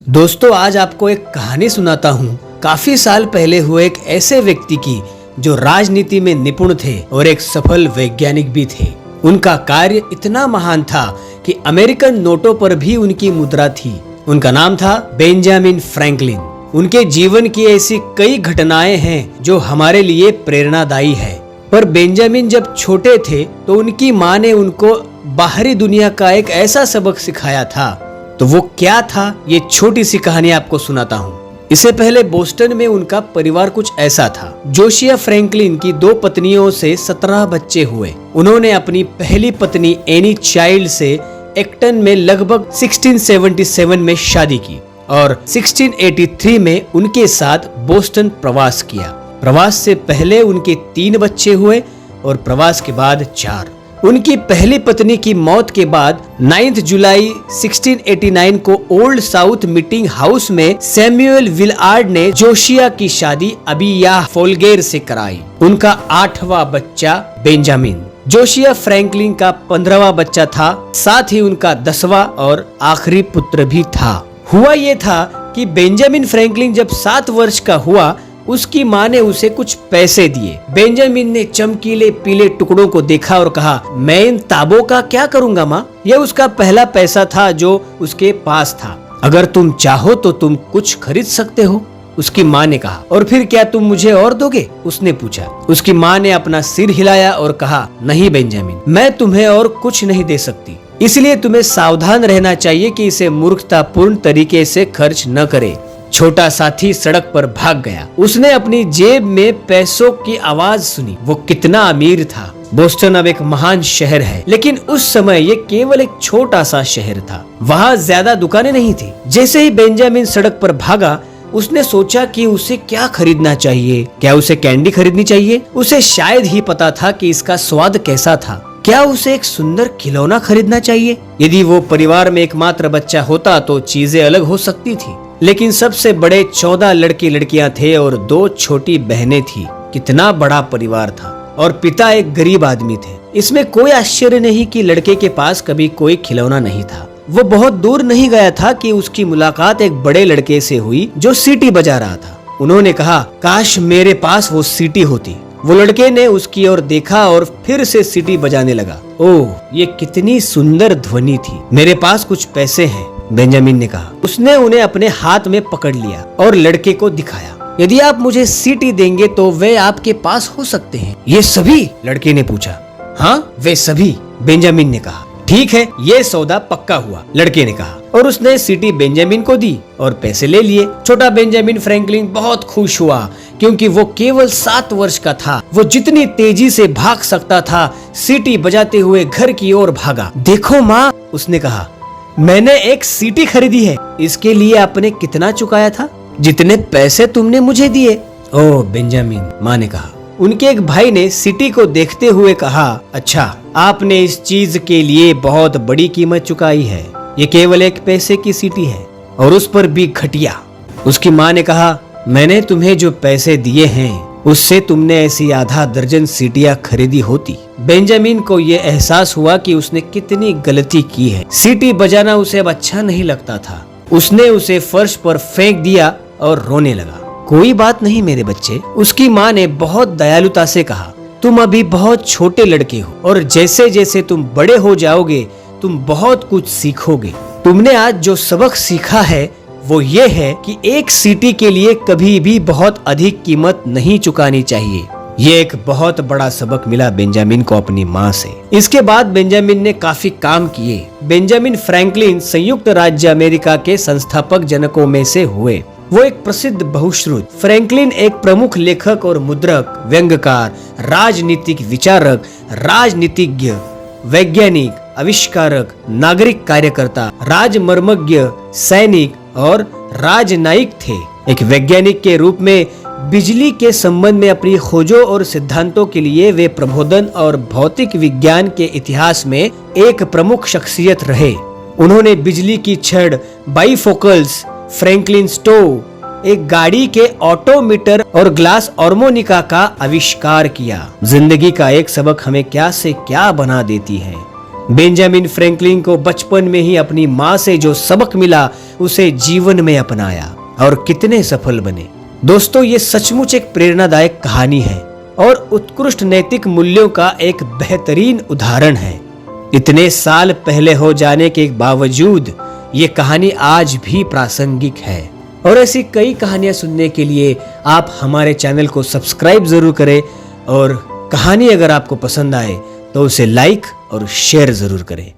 दोस्तों, आज आपको एक कहानी सुनाता हूँ काफी साल पहले हुए एक ऐसे व्यक्ति की जो राजनीति में निपुण थे और एक सफल वैज्ञानिक भी थे। उनका कार्य इतना महान था कि अमेरिकन नोटों पर भी उनकी मुद्रा थी। उनका नाम था बेंजामिन फ्रैंकलिन। उनके जीवन की ऐसी कई घटनाएं हैं जो हमारे लिए प्रेरणादायी है। पर बेंजामिन जब छोटे थे तो उनकी माँ ने उनको बाहरी दुनिया का एक ऐसा सबक सिखाया था। तो वो क्या था, ये छोटी सी कहानी आपको सुनाता हूँ। इससे पहले बोस्टन में उनका परिवार कुछ ऐसा था। जोशिया फ्रैंकलिन की 2 पत्नियों से 17 बच्चे हुए। उन्होंने अपनी पहली पत्नी एनी चाइल्ड से एक्टन में लगभग 1677 में शादी की और 1683 में उनके साथ बोस्टन प्रवास किया। प्रवास से पहले उनके 3 बच्चे हुए और प्रवास के बाद 4। उनकी पहली पत्नी की मौत के बाद 9 जुलाई 1689 को ओल्ड साउथ मीटिंग हाउस में सैमुअल विलआर्ड ने जोशिया की शादी अबियाह फोल्गेर से कराई। उनका 8वां बच्चा बेंजामिन जोशिया फ्रैंकलिन का 15वां बच्चा था। साथ ही उनका 10वां और आखिरी पुत्र भी था। हुआ ये था कि बेंजामिन फ्रैंकलिन जब 7 वर्ष का हुआ, उसकी माँ ने उसे कुछ पैसे दिए। बेंजामिन ने चमकीले पीले टुकड़ों को देखा और कहा, मैं इन ताबों का क्या करूंगा माँ? यह उसका पहला पैसा था जो उसके पास था। अगर तुम चाहो तो तुम कुछ खरीद सकते हो, उसकी माँ ने कहा। और फिर क्या तुम मुझे और दोगे? उसने पूछा। उसकी माँ ने अपना सिर हिलाया और कहा, नहीं बेंजामिन, मैं तुम्हें और कुछ नहीं दे सकती। इसलिए तुम्हें सावधान रहना चाहिए कि इसे मूर्खतापूर्ण तरीके से खर्च न करे। छोटा साथी सड़क पर भाग गया। उसने अपनी जेब में पैसों की आवाज सुनी। वो कितना अमीर था। बोस्टन अब एक महान शहर है, लेकिन उस समय ये केवल एक छोटा सा शहर था। वहाँ ज्यादा दुकानें नहीं थी। जैसे ही बेंजामिन सड़क पर भागा, उसने सोचा कि उसे क्या खरीदना चाहिए। क्या उसे कैंडी खरीदनी चाहिए? उसे शायद ही पता था कि इसका स्वाद कैसा था। क्या उसे एक सुंदर खिलौना खरीदना चाहिए? यदि वो परिवार में एकमात्र बच्चा होता तो चीजें अलग हो सकती थी, लेकिन सबसे बड़े 14 लड़के लड़कियां थे और 2 छोटी बहनें थी। कितना बड़ा परिवार था और पिता एक गरीब आदमी थे। इसमें कोई आश्चर्य नहीं कि लड़के के पास कभी कोई खिलौना नहीं था। वो बहुत दूर नहीं गया था कि उसकी मुलाकात एक बड़े लड़के से हुई जो सीटी बजा रहा था। उन्होंने कहा, काश मेरे पास वो सीटी होती। वो लड़के ने उसकी ओर देखा और फिर से सीटी बजाने लगा। ओह, ये कितनी सुंदर ध्वनि थी। मेरे पास कुछ पैसे हैं, बेंजामिन ने कहा। उसने उन्हें अपने हाथ में पकड़ लिया और लड़के को दिखाया। यदि आप मुझे सीटी देंगे तो वे आपके पास हो सकते हैं। ये सभी? लड़के ने पूछा। हाँ, वे सभी, बेंजामिन ने कहा। ठीक है, ये सौदा पक्का हुआ, लड़के ने कहा। और उसने सीटी बेंजामिन को दी और पैसे ले लिए। छोटा बेंजामिन फ्रैंकलिन बहुत खुश हुआ क्योंकि वो केवल 7 वर्ष का था। वो जितनी तेजी से भाग सकता था, सीटी बजाते हुए घर की ओर भागा। देखो माँ, उसने कहा, मैंने एक सीटी खरीदी है। इसके लिए आपने कितना चुकाया था? जितने पैसे तुमने मुझे दिए। ओह बेंजामिन, माँ ने कहा। उनके एक भाई ने सीटी को देखते हुए कहा, अच्छा, आपने इस चीज के लिए बहुत बड़ी कीमत चुकाई है। ये केवल एक पैसे की सीटी है और उस पर भी घटिया। उसकी माँ ने कहा, मैंने तुम्हें जो पैसे दिए हैं उससे तुमने ऐसी आधा दर्जन सीटियां खरीदी होती। बेंजामिन को ये एहसास हुआ कि उसने कितनी गलती की है। सीटी बजाना उसे अब अच्छा नहीं लगता था। उसने उसे फर्श पर फेंक दिया और रोने लगा। कोई बात नहीं मेरे बच्चे, उसकी माँ ने बहुत दयालुता से कहा, तुम अभी बहुत छोटे लड़के हो और जैसे जैसे तुम बड़े हो जाओगे तुम बहुत कुछ सीखोगे। तुमने आज जो सबक सीखा है वो ये है कि एक सीटी के लिए कभी भी बहुत अधिक कीमत नहीं चुकानी चाहिए। ये एक बहुत बड़ा सबक मिला बेंजामिन को अपनी माँ से। इसके बाद बेंजामिन ने काफी काम किए। बेंजामिन फ्रैंकलिन संयुक्त राज्य अमेरिका के संस्थापक जनकों में से हुए। वो एक प्रसिद्ध बहुश्रुत। फ्रैंकलिन एक प्रमुख लेखक और मुद्रक, व्यंग्यकार, राजनीतिक विचारक, राजनीतिज्ञ, वैज्ञानिक, आविष्कारक, नागरिक कार्यकर्ता, राजमर्मज्ञ, सैनिक और राजनयिक थे। एक वैज्ञानिक के रूप में बिजली के संबंध में अपनी खोजों और सिद्धांतों के लिए वे प्रबोधन और भौतिक विज्ञान के इतिहास में एक प्रमुख शख्सियत रहे। उन्होंने बिजली की छड़, बाइफोकल्स, फ्रैंकलिन स्टोव, एक गाड़ी के ऑटोमीटर और ग्लास हार्मोनिका का आविष्कार किया। जिंदगी का एक सबक हमें क्या से क्या बना देती है। बेंजामिन फ्रैंकलिन को बचपन में ही अपनी माँ से जो सबक मिला उसे जीवन में अपनाया और कितने सफल बने। दोस्तों, ये सचमुच एक प्रेरणादायक कहानी है और उत्कृष्ट नैतिक मूल्यों का एक बेहतरीन उदाहरण है। इतने साल पहले हो जाने के बावजूद ये कहानी आज भी प्रासंगिक है। और ऐसी कई कहानियां सुनने के लिए आप हमारे चैनल को सब्सक्राइब जरूर करें और कहानी अगर आपको पसंद आए तो उसे लाइक और शेयर जरूर करें।